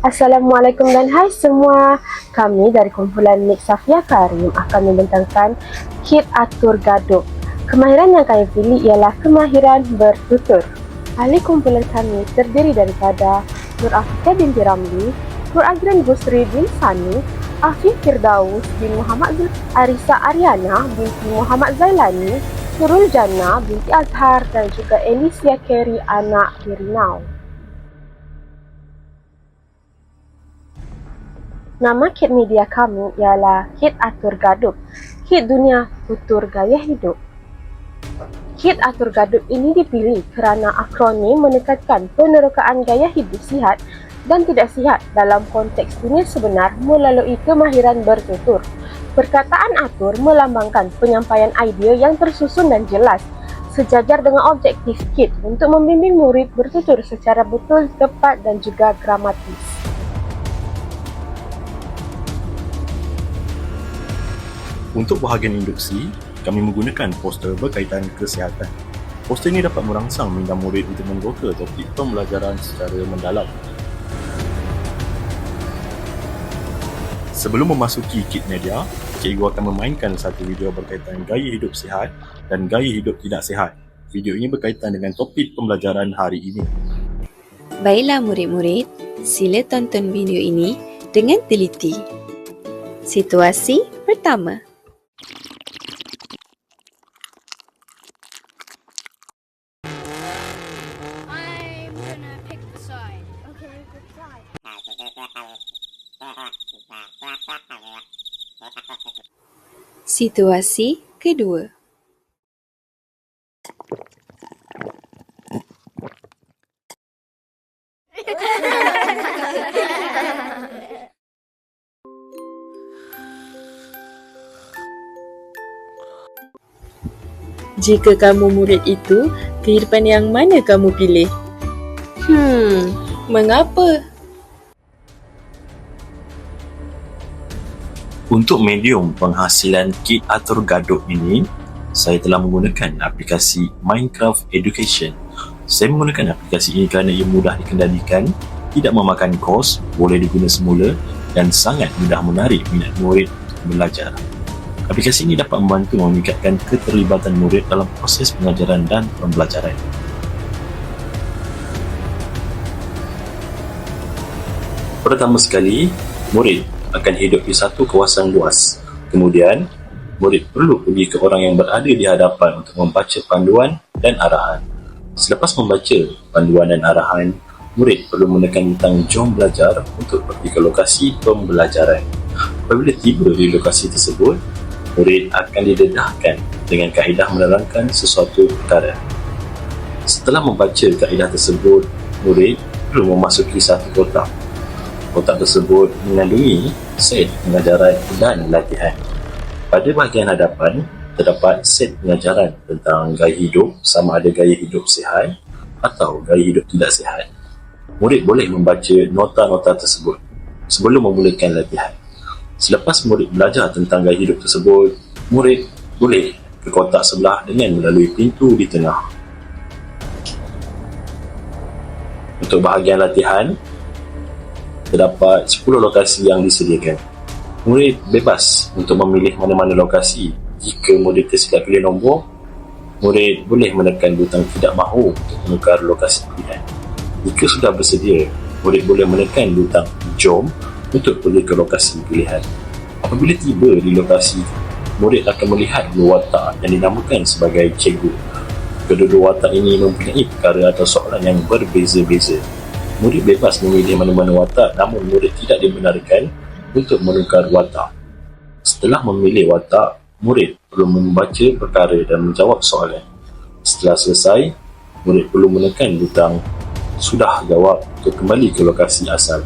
Assalamualaikum dan hai semua. Kami dari kumpulan Nik Safia Karim akan membentangkan kit atur gaduh. Kemahiran yang kami pilih ialah kemahiran bertutur. Ahli kumpulan kami terdiri daripada Nur Afika binti Ramli, Nur Agran Gusri bin Sani, Afif Firdaus bin Muhammad Arisa Ariana binti Muhammad Zailani, Nurul Jannah binti Azhar dan juga Alicia Carey anak Irinau. Nama kit media kami ialah Kit Atur Gaduh, Kit Dunia Tutur Gaya Hidup. Kit Atur Gaduh ini dipilih kerana akronim menekankan penerokaan gaya hidup sihat dan tidak sihat dalam konteks dunia sebenar melalui kemahiran bertutur. Perkataan atur melambangkan penyampaian idea yang tersusun dan jelas, sejajar dengan objektif kit untuk membimbing murid bertutur secara betul, tepat dan juga gramatis. Untuk bahagian induksi, kami menggunakan poster berkaitan kesihatan. Poster ini dapat merangsang minda murid untuk membuka topik pembelajaran secara mendalam. Sebelum memasuki kit media, cikgu akan memainkan satu video berkaitan gaya hidup sihat dan gaya hidup tidak sihat. Video ini berkaitan dengan topik pembelajaran hari ini. Baiklah murid-murid, sila tonton video ini dengan teliti. Situasi pertama. Situasi kedua. Jika kamu murid itu, kehidupan yang mana kamu pilih? Mengapa? Untuk medium penghasilan kit atur gaduh ini, saya telah menggunakan aplikasi Minecraft Education. Saya menggunakan aplikasi ini kerana ia mudah dikendalikan, tidak memakan kos, boleh diguna semula dan sangat mudah menarik minat murid untuk belajar. Aplikasi ini dapat membantu meningkatkan keterlibatan murid dalam proses pengajaran dan pembelajaran. Pertama sekali, murid akan hidup di satu kawasan luas. Kemudian, murid perlu pergi ke orang yang berada di hadapan untuk membaca panduan dan arahan. Selepas membaca panduan dan arahan, murid perlu menekan butang jom belajar untuk pergi ke lokasi pembelajaran. Apabila tiba di lokasi tersebut, murid akan didedahkan dengan kaedah menerangkan sesuatu perkara. Setelah membaca kaedah tersebut, murid perlu memasuki satu kotak. Kotak tersebut mengandungi set pengajaran dan latihan. Pada bahagian hadapan, terdapat set pengajaran tentang gaya hidup, sama ada gaya hidup sihat atau gaya hidup tidak sihat. Murid boleh membaca nota-nota tersebut sebelum memulakan latihan. Selepas murid belajar tentang gaya hidup tersebut, murid boleh ke kotak sebelah dengan melalui pintu di tengah. Untuk bahagian latihan, terdapat 10 lokasi yang disediakan. Murid bebas untuk memilih mana-mana lokasi. Jika murid tersilap pilih nombor, murid boleh menekan butang tidak mahu untuk menukar lokasi pilihan. Jika sudah bersedia, murid boleh menekan butang jom untuk pergi ke lokasi pilihan. Apabila tiba di lokasi, murid akan melihat dua watak yang dinamakan sebagai cikgu. Kedua-dua watak ini mempunyai perkara atau soalan yang berbeza-beza. Murid bebas memilih mana-mana watak, namun murid tidak dibenarkan untuk menukar watak. Setelah memilih watak, murid perlu membaca perkara dan menjawab soalan. Setelah selesai, murid perlu menekan butang sudah jawab untuk kembali ke lokasi asal.